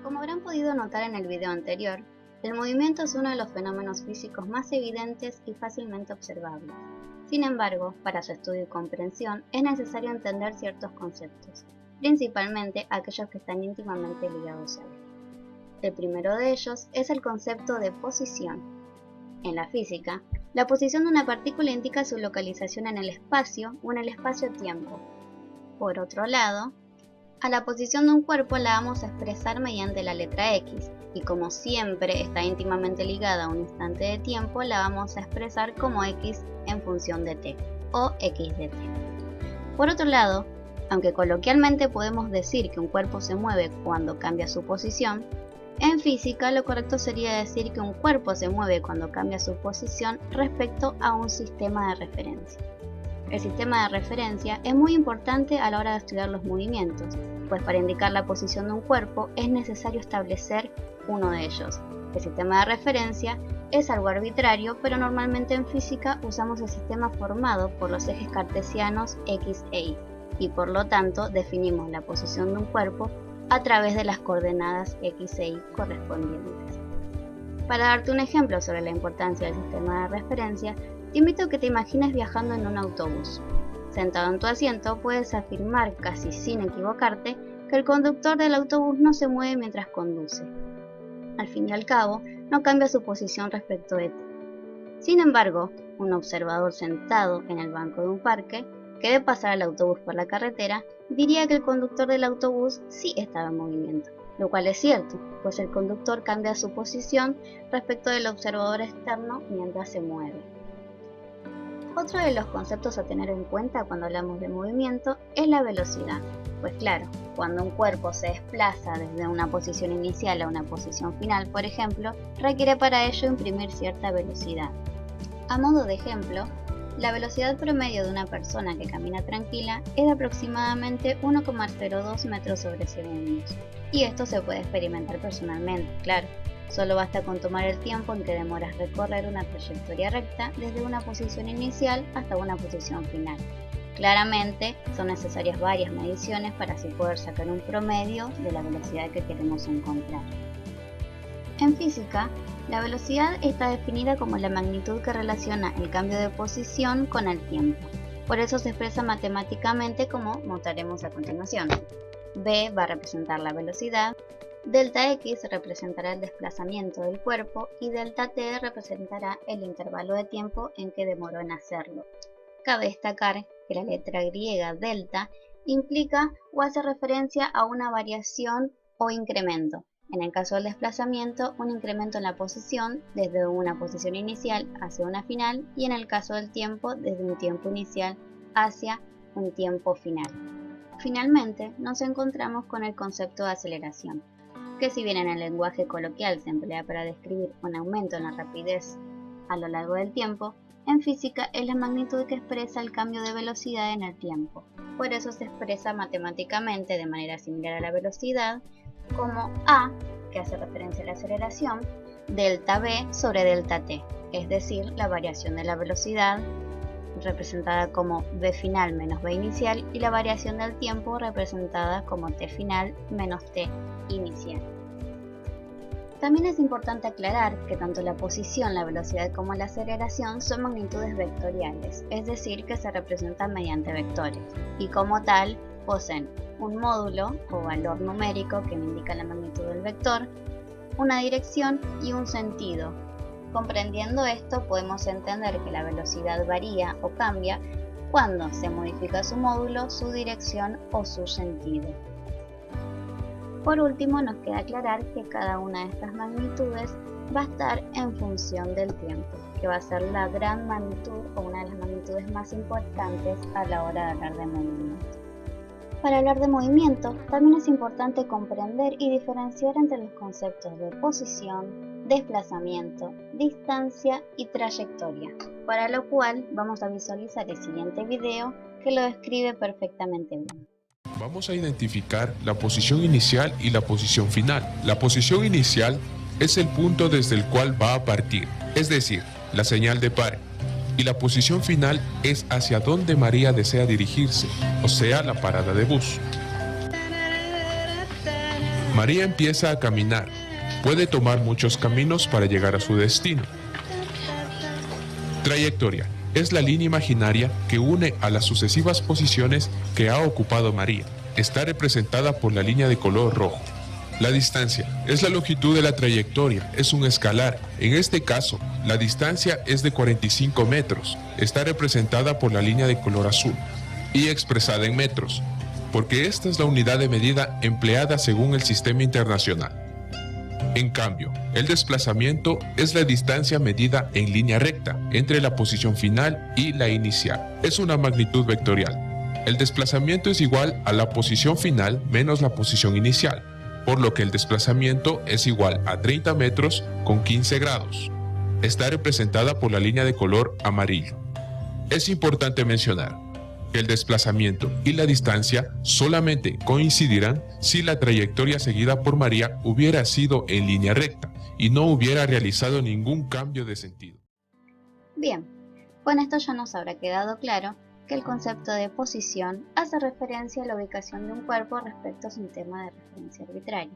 Como habrán podido notar en el video anterior, el movimiento es uno de los fenómenos físicos más evidentes y fácilmente observables. Sin embargo, para su estudio y comprensión es necesario entender ciertos conceptos, principalmente aquellos que están íntimamente ligados a él. El primero de ellos es el concepto de posición. En la física, la posición de una partícula indica su localización en el espacio o en el espacio-tiempo. Por otro lado, a la posición de un cuerpo la vamos a expresar mediante la letra X, y como siempre está íntimamente ligada a un instante de tiempo, la vamos a expresar como X en función de t, o X de t. Por otro lado, aunque coloquialmente podemos decir que un cuerpo se mueve cuando cambia su posición, en física lo correcto sería decir que un cuerpo se mueve cuando cambia su posición respecto a un sistema de referencia. El sistema de referencia es muy importante a la hora de estudiar los movimientos, pues para indicar la posición de un cuerpo es necesario establecer uno de ellos. El sistema de referencia es algo arbitrario, pero normalmente en física usamos el sistema formado por los ejes cartesianos X e Y, y por lo tanto definimos la posición de un cuerpo a través de las coordenadas X e Y correspondientes. Para darte un ejemplo sobre la importancia del sistema de referencia, te invito a que te imagines viajando en un autobús. Sentado en tu asiento, puedes afirmar casi sin equivocarte que el conductor del autobús no se mueve mientras conduce. Al fin y al cabo, no cambia su posición respecto de ti. Sin embargo, un observador sentado en el banco de un parque, que ve pasar al autobús por la carretera, diría que el conductor del autobús sí estaba en movimiento, lo cual es cierto, pues el conductor cambia su posición respecto del observador externo mientras se mueve. Otro de los conceptos a tener en cuenta cuando hablamos de movimiento es la velocidad, pues claro, cuando un cuerpo se desplaza desde una posición inicial a una posición final, por ejemplo, requiere para ello imprimir cierta velocidad. A modo de ejemplo, la velocidad promedio de una persona que camina tranquila es de aproximadamente 1,02 metros sobre segundos, y esto se puede experimentar personalmente, claro. Solo basta con tomar el tiempo en que demoras recorrer una trayectoria recta desde una posición inicial hasta una posición final. Claramente, son necesarias varias mediciones para así poder sacar un promedio de la velocidad que queremos encontrar. En física, la velocidad está definida como la magnitud que relaciona el cambio de posición con el tiempo. Por eso se expresa matemáticamente como mostraremos a continuación. V va a representar la velocidad, delta X representará el desplazamiento del cuerpo y delta T representará el intervalo de tiempo en que demoró en hacerlo. Cabe destacar que la letra griega delta implica o hace referencia a una variación o incremento. En el caso del desplazamiento, un incremento en la posición desde una posición inicial hacia una final, y en el caso del tiempo, desde un tiempo inicial hacia un tiempo final. Finalmente, nos encontramos con el concepto de aceleración, que si bien en el lenguaje coloquial se emplea para describir un aumento en la rapidez a lo largo del tiempo, en física es la magnitud que expresa el cambio de velocidad en el tiempo. Por eso se expresa matemáticamente de manera similar a la velocidad como A, que hace referencia a la aceleración, delta V sobre delta T, es decir, la variación de la velocidad representada como V final menos V inicial y la variación del tiempo representada como T final menos T inicial. También es importante aclarar que tanto la posición, la velocidad como la aceleración son magnitudes vectoriales, es decir, que se representan mediante vectores, y como tal poseen un módulo o valor numérico que me indica la magnitud del vector, una dirección y un sentido. Comprendiendo esto, podemos entender que la velocidad varía o cambia cuando se modifica su módulo, su dirección o su sentido. Por último, nos queda aclarar que cada una de estas magnitudes va a estar en función del tiempo, que va a ser la gran magnitud o una de las magnitudes más importantes a la hora de hablar de movimiento. Para hablar de movimiento, también es importante comprender y diferenciar entre los conceptos de posición, desplazamiento, distancia y trayectoria, para lo cual vamos a visualizar el siguiente video que lo describe perfectamente bien. Vamos a identificar la posición inicial y la posición final. La posición inicial es el punto desde el cual va a partir, es decir, la señal de pare. Y la posición final es hacia donde María desea dirigirse, o sea, la parada de bus. María empieza a caminar. Puede tomar muchos caminos para llegar a su destino. Trayectoria es la línea imaginaria que une a las sucesivas posiciones que ha ocupado María. Está representada por la línea de color rojo. La distancia es la longitud de la trayectoria, es un escalar. En este caso, la distancia es de 45 metros. Está representada por la línea de color azul y expresada en metros, porque esta es la unidad de medida empleada según el sistema internacional. En cambio, el desplazamiento es la distancia medida en línea recta entre la posición final y la inicial. Es una magnitud vectorial. El desplazamiento es igual a la posición final menos la posición inicial, por lo que el desplazamiento es igual a 30 metros con 15 grados. Está representada por la línea de color amarillo. Es importante mencionar que el desplazamiento y la distancia solamente coincidirán si la trayectoria seguida por María hubiera sido en línea recta y no hubiera realizado ningún cambio de sentido. Bien, con esto ya nos habrá quedado claro que el concepto de posición hace referencia a la ubicación de un cuerpo respecto a un tema de referencia arbitrario.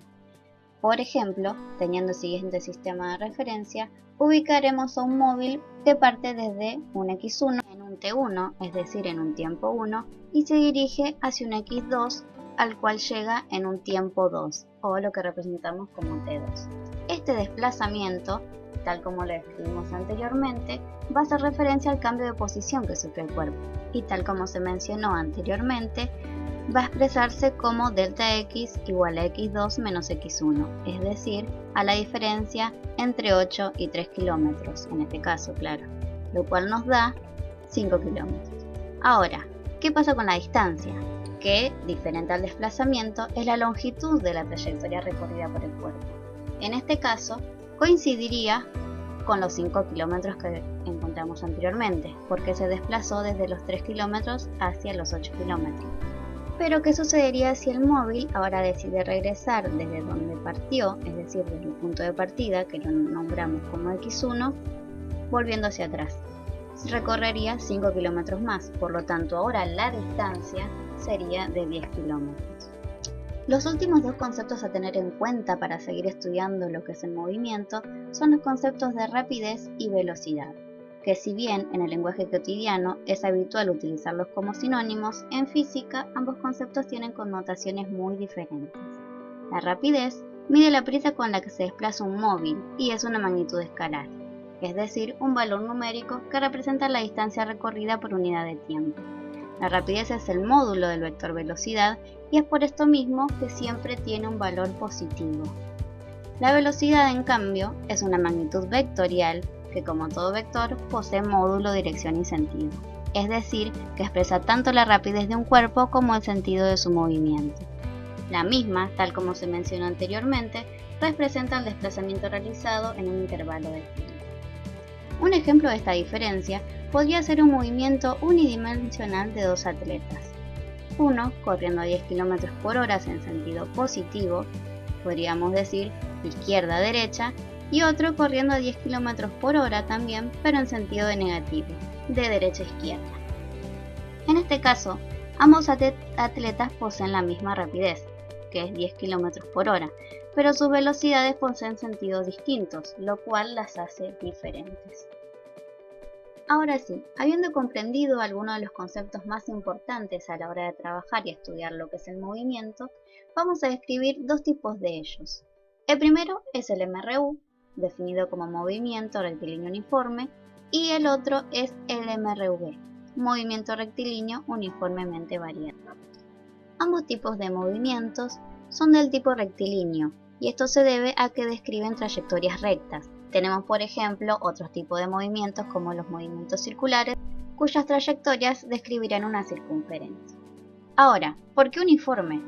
Por ejemplo, teniendo el siguiente sistema de referencia, ubicaremos a un móvil que parte desde un x1 en un t1, es decir, en un tiempo 1, y se dirige hacia un x2, al cual llega en un tiempo 2, o lo que representamos como t2. Este desplazamiento, tal como lo describimos anteriormente, va a hacer referencia al cambio de posición que sufre el cuerpo, y tal como se mencionó anteriormente, va a expresarse como delta x igual a x2 menos x1, es decir, a la diferencia entre 8 y 3 kilómetros, en este caso, claro, lo cual nos da 5 kilómetros. Ahora, ¿qué pasa con la distancia? Que, diferente al desplazamiento, es la longitud de la trayectoria recorrida por el cuerpo. En este caso, coincidiría con los 5 kilómetros que encontramos anteriormente, porque se desplazó desde los 3 kilómetros hacia los 8 kilómetros. Pero ¿qué sucedería si el móvil ahora decide regresar desde donde partió, es decir, desde el punto de partida, que lo nombramos como x1, volviendo hacia atrás? Recorrería 5 kilómetros más, por lo tanto ahora la distancia sería de 10 kilómetros. Los últimos dos conceptos a tener en cuenta para seguir estudiando lo que es el movimiento son los conceptos de rapidez y velocidad, que si bien en el lenguaje cotidiano es habitual utilizarlos como sinónimos, en física ambos conceptos tienen connotaciones muy diferentes. La rapidez mide la prisa con la que se desplaza un móvil y es una magnitud escalar, es decir, un valor numérico que representa la distancia recorrida por unidad de tiempo. La rapidez es el módulo del vector velocidad y es por esto mismo que siempre tiene un valor positivo. La velocidad, en cambio, es una magnitud vectorial que, como todo vector, posee módulo, dirección y sentido, es decir, que expresa tanto la rapidez de un cuerpo como el sentido de su movimiento. La misma, tal como se mencionó anteriormente, representa el desplazamiento realizado en un intervalo de tiempo. Un ejemplo de esta diferencia podría ser un movimiento unidimensional de dos atletas. Uno corriendo a 10 km por hora en sentido positivo, podríamos decir izquierda a derecha, y otro corriendo a 10 km por hora también, pero en sentido de negativo, de derecha a izquierda. En este caso, ambos atletas poseen la misma rapidez, que es 10 km por hora, pero sus velocidades poseen sentidos distintos, lo cual las hace diferentes. Ahora sí, habiendo comprendido algunos de los conceptos más importantes a la hora de trabajar y estudiar lo que es el movimiento, vamos a describir dos tipos de ellos. El primero es el MRU, definido como movimiento rectilíneo uniforme, y el otro es el MRV, movimiento rectilíneo uniformemente variado. Ambos tipos de movimientos son del tipo rectilíneo, y esto se debe a que describen trayectorias rectas. Tenemos, por ejemplo, otros tipos de movimientos como los movimientos circulares, cuyas trayectorias describirán una circunferencia. Ahora, ¿por qué uniforme?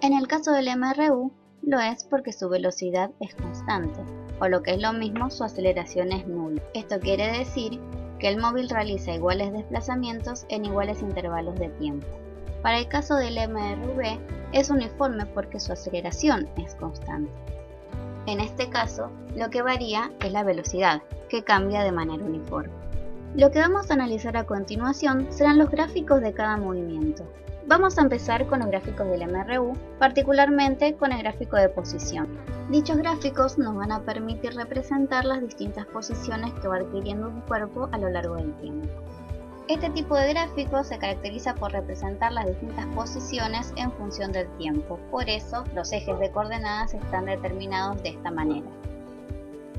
En el caso del MRU, lo es porque su velocidad es constante, o lo que es lo mismo, su aceleración es nula. Esto quiere decir que el móvil realiza iguales desplazamientos en iguales intervalos de tiempo. Para el caso del MRV, es uniforme porque su aceleración es constante. En este caso, lo que varía es la velocidad, que cambia de manera uniforme. Lo que vamos a analizar a continuación serán los gráficos de cada movimiento. Vamos a empezar con los gráficos del MRU, particularmente con el gráfico de posición. Dichos gráficos nos van a permitir representar las distintas posiciones que va adquiriendo un cuerpo a lo largo del tiempo. Este tipo de gráfico se caracteriza por representar las distintas posiciones en función del tiempo, por eso los ejes de coordenadas están determinados de esta manera.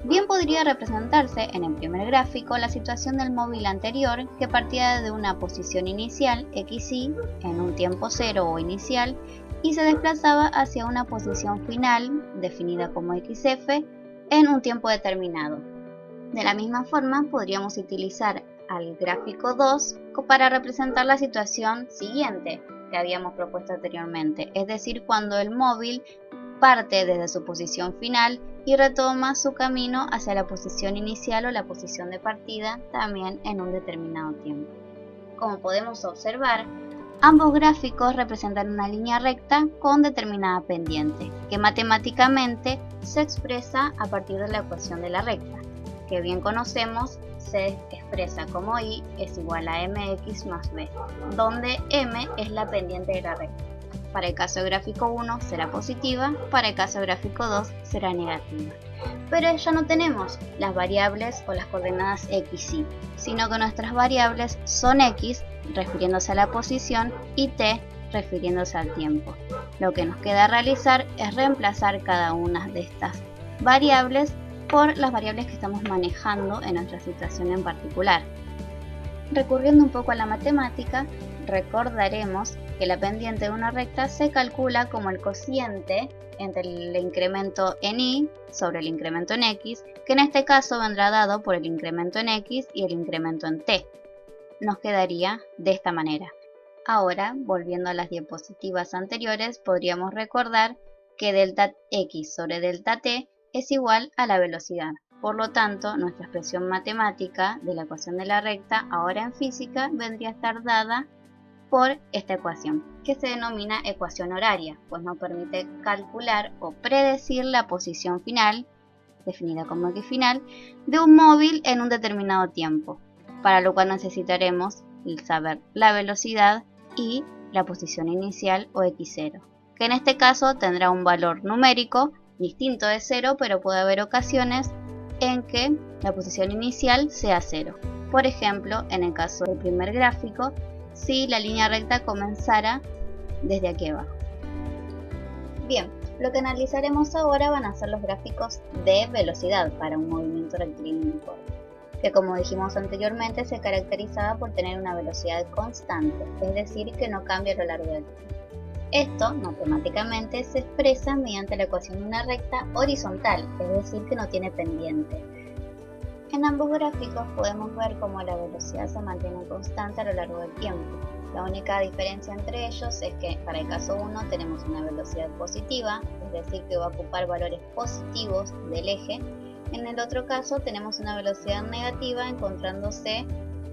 Bien podría representarse en el primer gráfico la situación del móvil anterior que partía de una posición inicial xy en un tiempo cero o inicial y se desplazaba hacia una posición final definida como xf en un tiempo determinado. De la misma forma podríamos utilizar al gráfico 2 para representar la situación siguiente que habíamos propuesto anteriormente, es decir, cuando el móvil parte desde su posición final y retoma su camino hacia la posición inicial o la posición de partida también en un determinado tiempo. Como podemos observar, ambos gráficos representan una línea recta con determinada pendiente, que matemáticamente se expresa a partir de la ecuación de la recta, que bien conocemos se expresa como y es igual a mx más b, donde m es la pendiente de la recta. Para el caso del gráfico 1 será positiva, para el caso del gráfico 2 será negativa. Pero ya no tenemos las variables o las coordenadas x, y, sino que nuestras variables son x, refiriéndose a la posición, y t, refiriéndose al tiempo. Lo que nos queda realizar es reemplazar cada una de estas variables por las variables que estamos manejando en nuestra situación en particular. Recurriendo un poco a la matemática, recordaremos que la pendiente de una recta se calcula como el cociente entre el incremento en y sobre el incremento en x, que en este caso vendrá dado por el incremento en x y el incremento en t. Nos quedaría de esta manera. Ahora, volviendo a las diapositivas anteriores, podríamos recordar que delta x sobre delta t es igual a la velocidad. Por lo tanto, nuestra expresión matemática de la ecuación de la recta, ahora en física, vendría a estar dada por esta ecuación, que se denomina ecuación horaria, pues nos permite calcular o predecir la posición final, definida como x final, de un móvil en un determinado tiempo, para lo cual necesitaremos saber la velocidad y la posición inicial o x0, que en este caso tendrá un valor numérico distinto de 0, pero puede haber ocasiones en que la posición inicial sea 0. Por ejemplo, en el caso del primer gráfico, si la línea recta comenzara desde aquí abajo. Bien, lo que analizaremos ahora van a ser los gráficos de velocidad para un movimiento rectilíneo uniforme, que como dijimos anteriormente se caracterizaba por tener una velocidad constante, es decir, que no cambia a lo largo del tiempo. Esto, matemáticamente, se expresa mediante la ecuación de una recta horizontal, es decir, que no tiene pendiente. En ambos gráficos podemos ver cómo la velocidad se mantiene constante a lo largo del tiempo. La única diferencia entre ellos es que para el caso 1 tenemos una velocidad positiva, es decir, que va a ocupar valores positivos del eje. En el otro caso tenemos una velocidad negativa encontrándose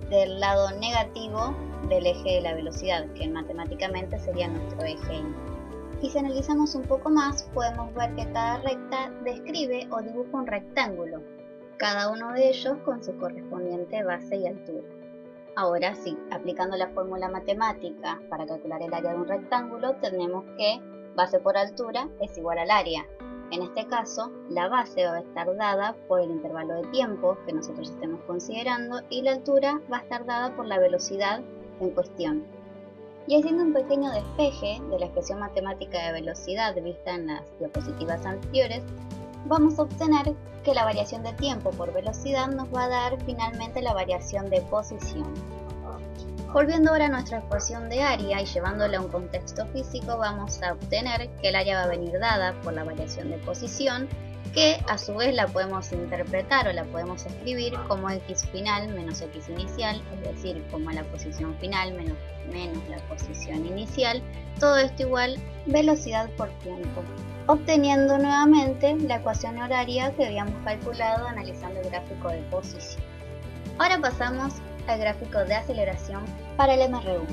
del lado negativo del eje de la velocidad, que matemáticamente sería nuestro eje y. Y si analizamos un poco más, podemos ver que cada recta describe o dibuja un rectángulo, cada uno de ellos con su correspondiente base y altura. Ahora sí, aplicando la fórmula matemática para calcular el área de un rectángulo, tenemos que base por altura es igual al área. En este caso, la base va a estar dada por el intervalo de tiempo que nosotros estemos considerando y la altura va a estar dada por la velocidad en cuestión. Y haciendo un pequeño despeje de la expresión matemática de velocidad vista en las diapositivas anteriores, vamos a obtener que la variación de tiempo por velocidad nos va a dar finalmente la variación de posición. Volviendo ahora a nuestra ecuación de área y llevándola a un contexto físico, vamos a obtener que el área va a venir dada por la variación de posición, que a su vez la podemos interpretar o la podemos escribir como x final menos x inicial, es decir, como la posición final menos la posición inicial, todo esto igual velocidad por tiempo, obteniendo nuevamente la ecuación horaria que habíamos calculado analizando el gráfico de posición. Ahora pasamos al gráfico de aceleración para el MRU.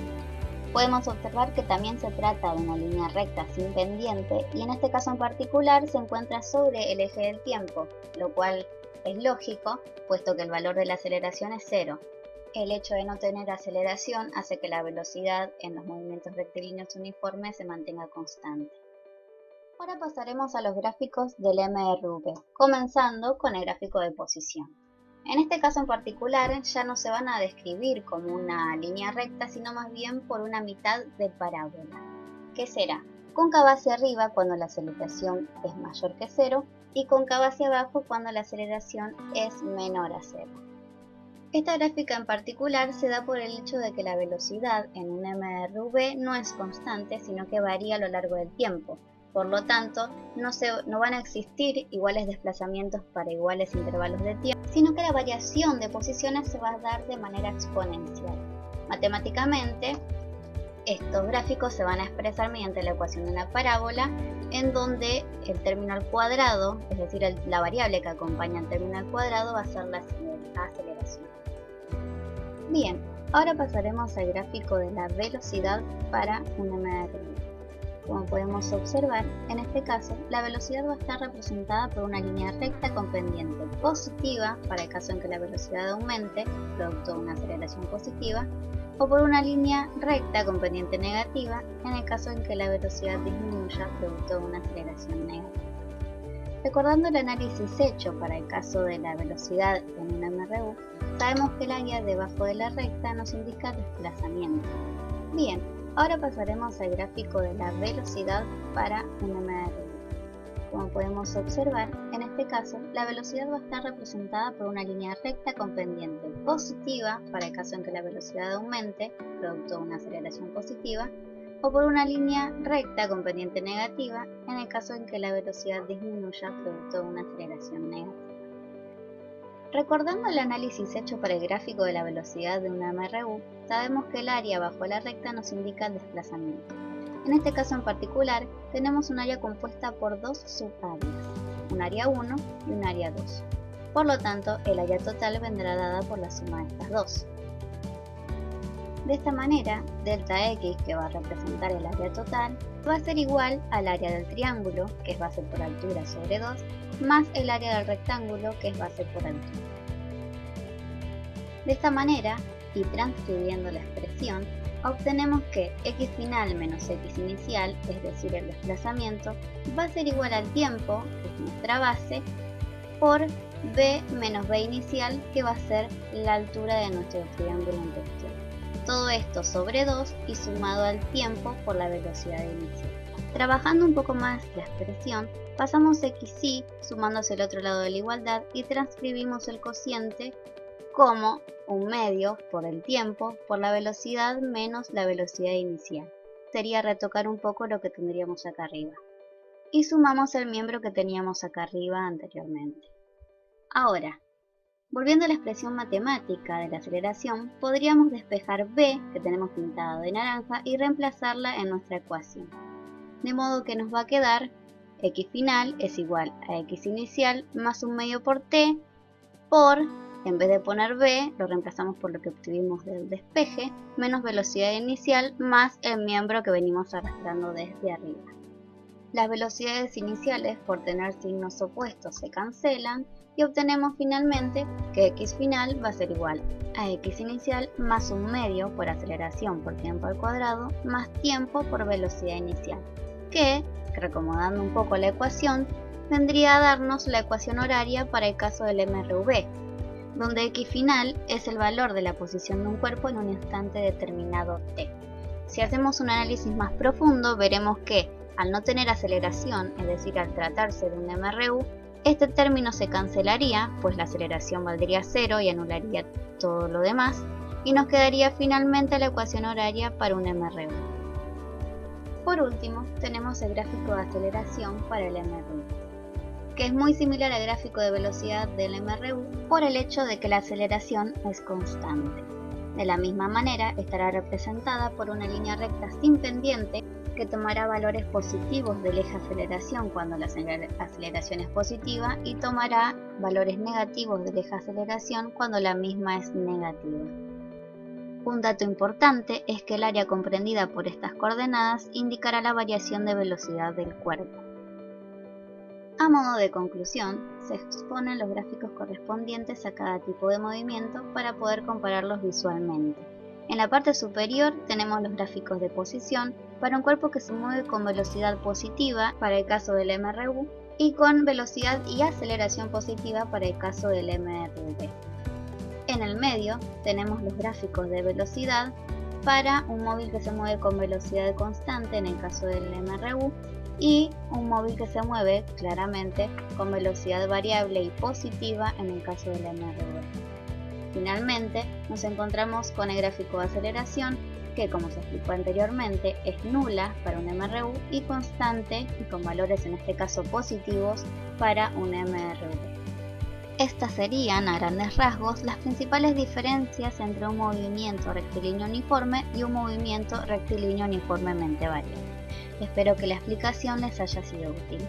Podemos observar que también se trata de una línea recta sin pendiente y en este caso en particular se encuentra sobre el eje del tiempo, lo cual es lógico puesto que el valor de la aceleración es 0. El hecho de no tener aceleración hace que la velocidad en los movimientos rectilíneos uniformes se mantenga constante. Ahora pasaremos a los gráficos del MRV, comenzando con el gráfico de posición. En este caso en particular ya no se van a describir como una línea recta, sino más bien por una mitad de parábola, que será cóncava hacia arriba cuando la aceleración es mayor que 0 y cóncava hacia abajo cuando la aceleración es menor a 0. Esta gráfica en particular se da por el hecho de que la velocidad en un MRV no es constante, sino que varía a lo largo del tiempo. Por lo tanto, no van a existir iguales desplazamientos para iguales intervalos de tiempo, sino que la variación de posiciones se va a dar de manera exponencial. Matemáticamente, estos gráficos se van a expresar mediante la ecuación de una parábola, en donde el término al cuadrado, es decir, la variable que acompaña al término al cuadrado, va a ser la aceleración. Bien, ahora pasaremos al gráfico de la velocidad para un MRV. Como podemos observar, en este caso, la velocidad va a estar representada por una línea recta con pendiente positiva para el caso en que la velocidad aumente, producto de una aceleración positiva, o por una línea recta con pendiente negativa en el caso en que la velocidad disminuya, producto de una aceleración negativa. Recordando el análisis hecho para el caso de la velocidad en un MRU, sabemos que el área debajo de la recta nos indica desplazamiento. Bien, ahora pasaremos al gráfico de la velocidad para un MRU. Como podemos observar, en este caso, la velocidad va a estar representada por una línea recta con pendiente positiva para el caso en que la velocidad aumente, producto de una aceleración positiva, o por una línea recta con pendiente negativa en el caso en que la velocidad disminuya, producto de una aceleración negativa. Recordando el análisis hecho para el gráfico de la velocidad de una MRU, sabemos que el área bajo la recta nos indica el desplazamiento. En este caso en particular, tenemos un área compuesta por dos subáreas, un área 1 y un área 2. Por lo tanto, el área total vendrá dada por la suma de estas dos. De esta manera, delta x, que va a representar el área total, va a ser igual al área del triángulo, que es base por altura sobre 2, más el área del rectángulo, que es base por altura. De esta manera, y transcribiendo la expresión, obtenemos que x final menos x inicial, es decir, el desplazamiento, va a ser igual al tiempo, que es nuestra base, por b menos b inicial, que va a ser la altura de nuestro triángulo en cuestión. Todo esto sobre 2 y sumado al tiempo por la velocidad inicial. Trabajando un poco más la expresión, pasamos xy sumándose al otro lado de la igualdad y transcribimos el cociente como un medio por el tiempo por la velocidad menos la velocidad inicial. Sería retocar un poco lo que tendríamos acá arriba. Y sumamos el miembro que teníamos acá arriba anteriormente. Ahora, volviendo a la expresión matemática de la aceleración, podríamos despejar b, que tenemos pintado de naranja, y reemplazarla en nuestra ecuación. De modo que nos va a quedar x final es igual a x inicial más un medio por t por, en vez de poner b, lo reemplazamos por lo que obtuvimos del despeje, menos velocidad inicial más el miembro que venimos arrastrando desde arriba. Las velocidades iniciales, por tener signos opuestos, se cancelan y obtenemos finalmente que x final va a ser igual a x inicial más un medio por aceleración por tiempo al cuadrado más tiempo por velocidad inicial, que, reacomodando un poco la ecuación, vendría a darnos la ecuación horaria para el caso del MRV, donde x final es el valor de la posición de un cuerpo en un instante determinado t. Si hacemos un análisis más profundo, veremos que al no tener aceleración, es decir, al tratarse de un MRU, este término se cancelaría, pues la aceleración valdría 0 y anularía todo lo demás, y nos quedaría finalmente la ecuación horaria para un MRU. Por último, tenemos el gráfico de aceleración para el MRU, que es muy similar al gráfico de velocidad del MRU por el hecho de que la aceleración es constante. De la misma manera, estará representada por una línea recta sin pendiente que tomará valores positivos del eje aceleración cuando la aceleración es positiva y tomará valores negativos del eje aceleración cuando la misma es negativa. Un dato importante es que el área comprendida por estas coordenadas indicará la variación de velocidad del cuerpo. A modo de conclusión, se exponen los gráficos correspondientes a cada tipo de movimiento para poder compararlos visualmente. En la parte superior tenemos los gráficos de posición para un cuerpo que se mueve con velocidad positiva para el caso del MRU y con velocidad y aceleración positiva para el caso del MRV. En el medio tenemos los gráficos de velocidad para un móvil que se mueve con velocidad constante en el caso del MRU y un móvil que se mueve claramente con velocidad variable y positiva en el caso del MRV. Finalmente, nos encontramos con el gráfico de aceleración que, como se explicó anteriormente, es nula para un MRU y constante y con valores en este caso positivos para un MRV. Estas serían, a grandes rasgos, las principales diferencias entre un movimiento rectilíneo uniforme y un movimiento rectilíneo uniformemente variable. Espero que la explicación les haya sido útil.